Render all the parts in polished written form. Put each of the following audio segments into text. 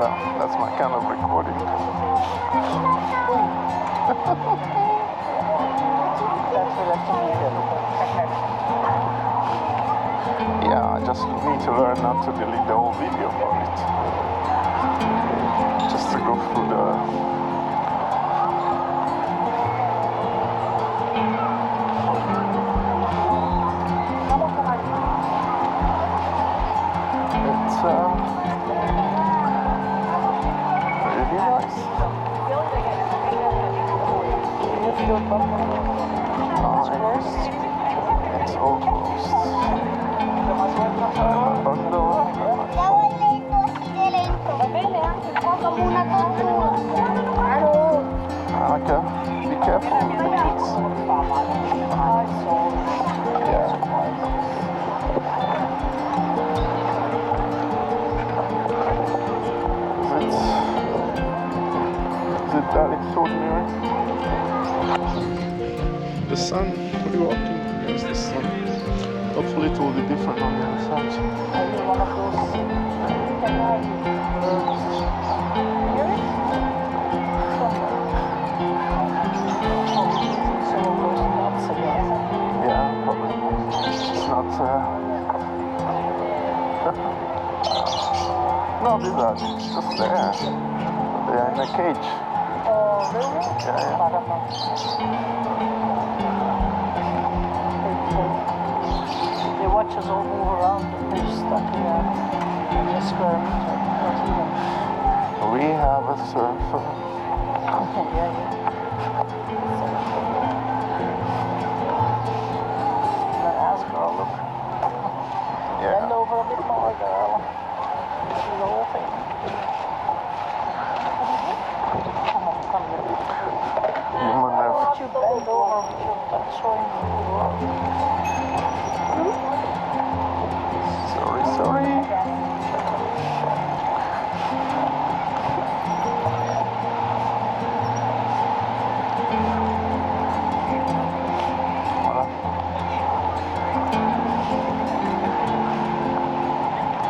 Well, that's my kind of recording. Yeah, I just need to learn not to delete the whole video for it. Just to go through the... It's really nice. It's all closed. Okay, be careful with the kids. Yeah. Is it that extraordinary? The sun, we're walking against the sun. Hopefully it will be different on the other side. Yeah, probably. It's not... no, these are just there. They are in a cage. Oh, really? Yeah, yeah. They watch us all move around and they're stuck here in the square meter. We have a surfer. Yeah. That ass girl, look. Yeah. Bend over a bit more, girl. See the whole thing. Come here. Human have... Why don't you bend over with your showing me the world? Sorry. Voilà.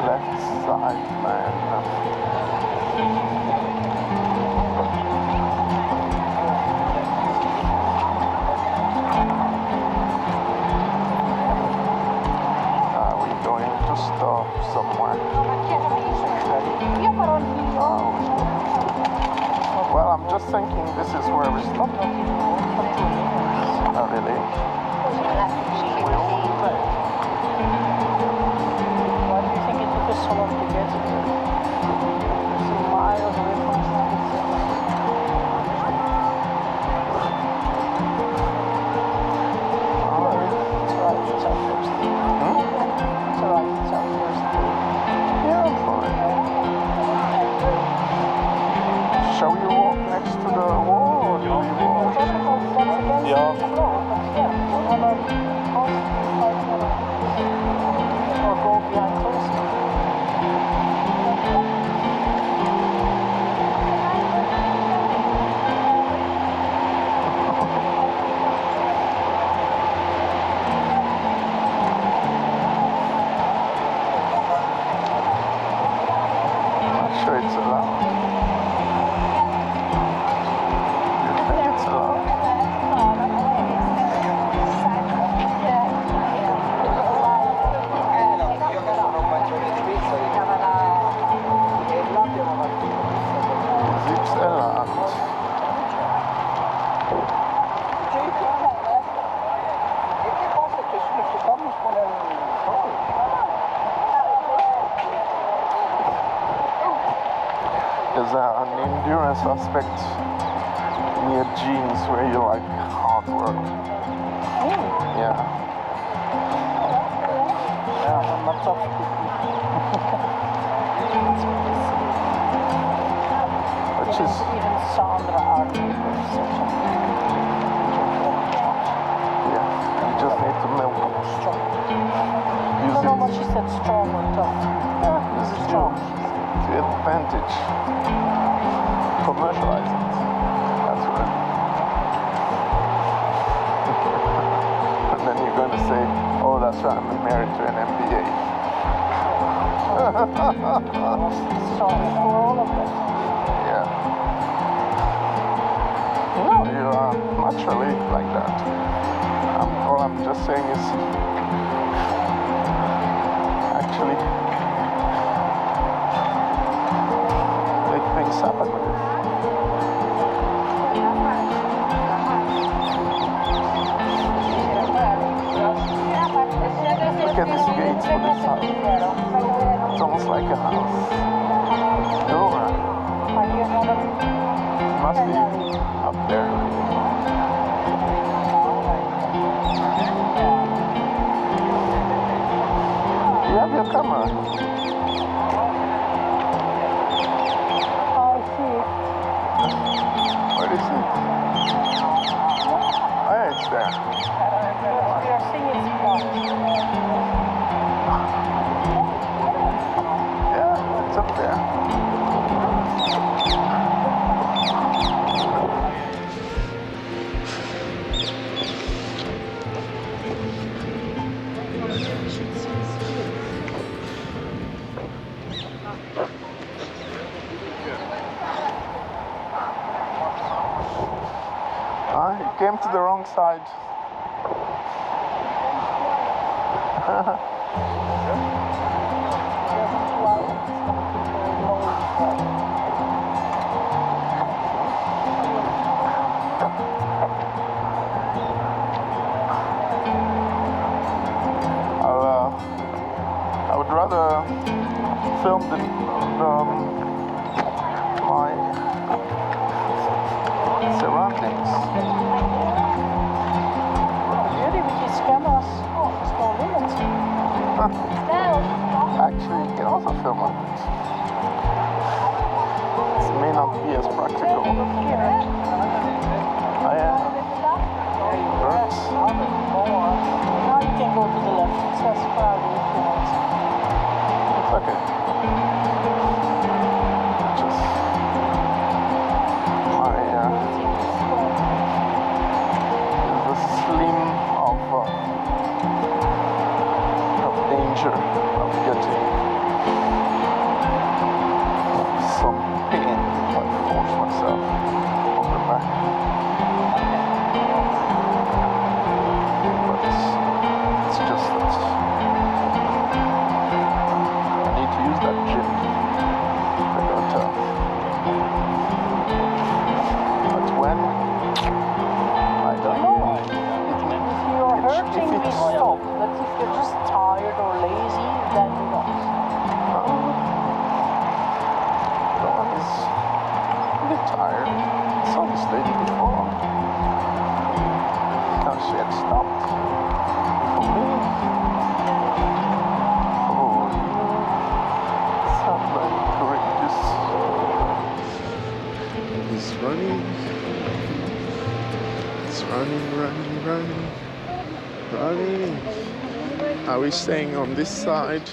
Left side, man. Stop somewhere. Well, I'm just thinking this is where we stop. Oh, really? Why do you think it took us so long to get here? Some miles away from the It's alright, it's our first day. It's alright, it's our first day. Yeah, I'm fine. Shall we walk next to the wall or do we walk? Yeah. Or go behind close. Sure it's allowed. You think it's allowed? It's allowed. There's an endurance aspect near jeans where you like hard work. Yeah. Yeah, lots of Which is... even Sandra, our neighbor, Yeah, you just need to milk them. strong. I Use don't know it. what she said, strong or tough. Yeah, use it Strong. to your advantage. Commercialize it. That's right. And then you're going to say, oh, that's right, I'm married to an MBA. Sorry for all of that. Yeah. No, you are naturally like that. All I'm just saying is actually make things happen with it. Look at this gate for this house. It's almost like a house. Go around. Must be up there. You have your camera. I see. Where is it? Oh yeah, it's there. We are seeing it's blocked. Yeah, it's up there. You came to the wrong side. I would rather film my surroundings. Really, with these cameras, there's no limit. Actually, you can also film on it. It may not be as practical. Oh yeah. Birds. Now you can go to the left. It says Friday if you want. It's okay. Just the slim of danger of getting some pain if I force myself on the back. But it's just that I need to use that gym to go tough. But when I don't know. If you're hurting, we stop. But if you're just tired or lazy, then we don't. No one is a bit tired. I saw this lady before. Now she had stopped for me. Oh, somebody courageous. He's running. It's running. Are we staying on this side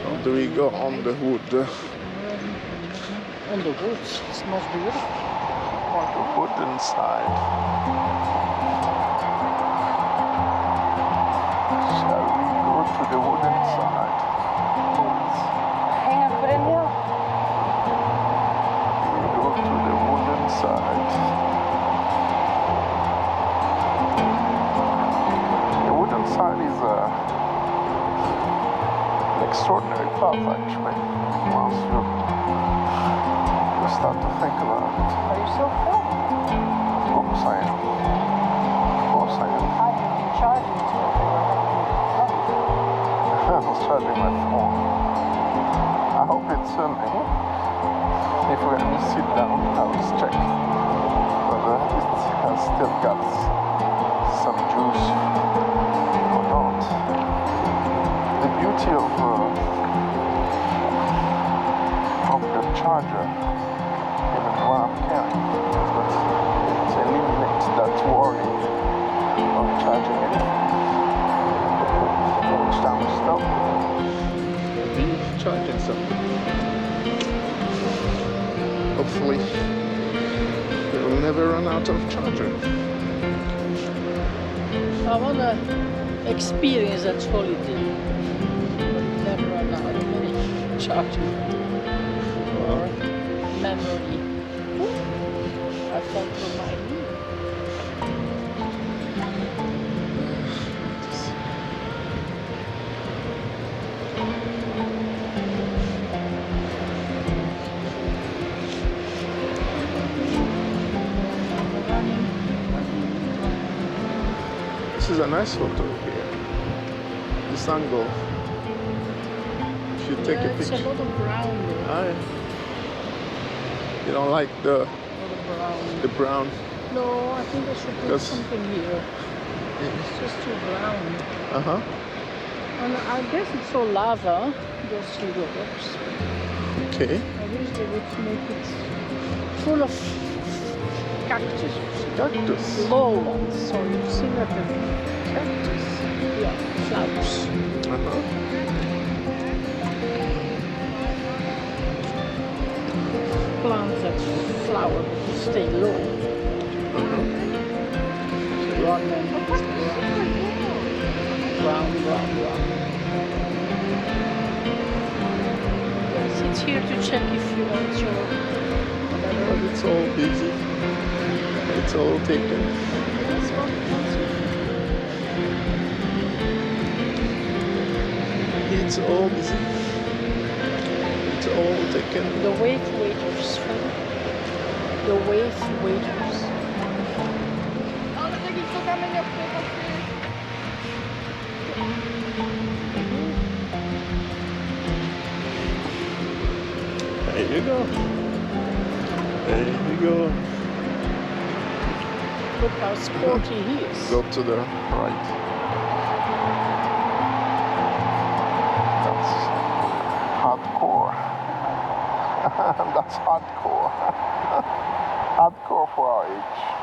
or do we go on the wood? On the woods, it's most beautiful. On the wooden side. Shall we go to the wooden side? Hang on, put in here. We go to the wooden side. The wooden side is an extraordinary path actually. Once you start to think about it. Are you still filming? Of course I am. I've been charging it. I was charging my phone. I hope it's filming. If we sit down, I will check whether it has still got some juice or not. The beauty of the charger, even the one I'm carrying, is that it eliminates that worry of charging anything. Each time we stop, be charging something. Hopefully, we will never run out of charger. I want to experience that holiday. Never run out of money. charging. Well, Memory. I felt for my knee. this is a nice photo here. This angle. If you take a It's a picture. lot of brown there. Ah, yeah. You don't like the A lot of brown. brown? No, I think I should put Because- something here. It's just too brown. Uh-huh. And I guess it's all lava, those little rocks. Okay. I wish they would make it full of cactus. Cactus. Low ones, so you see that the cactus, yeah, flowers. Uh-huh. Plants that flower but stay low. Uh-huh. Brown and brown. Yes, it's here to check if you want your But it's all busy. It's all taken. That's what It's all busy. It's all taken. the wave waiters. The wave waiters. There you go. There you go. Look how sporty he is. Go to the right. That's hardcore. That's hardcore. Hardcore for our age.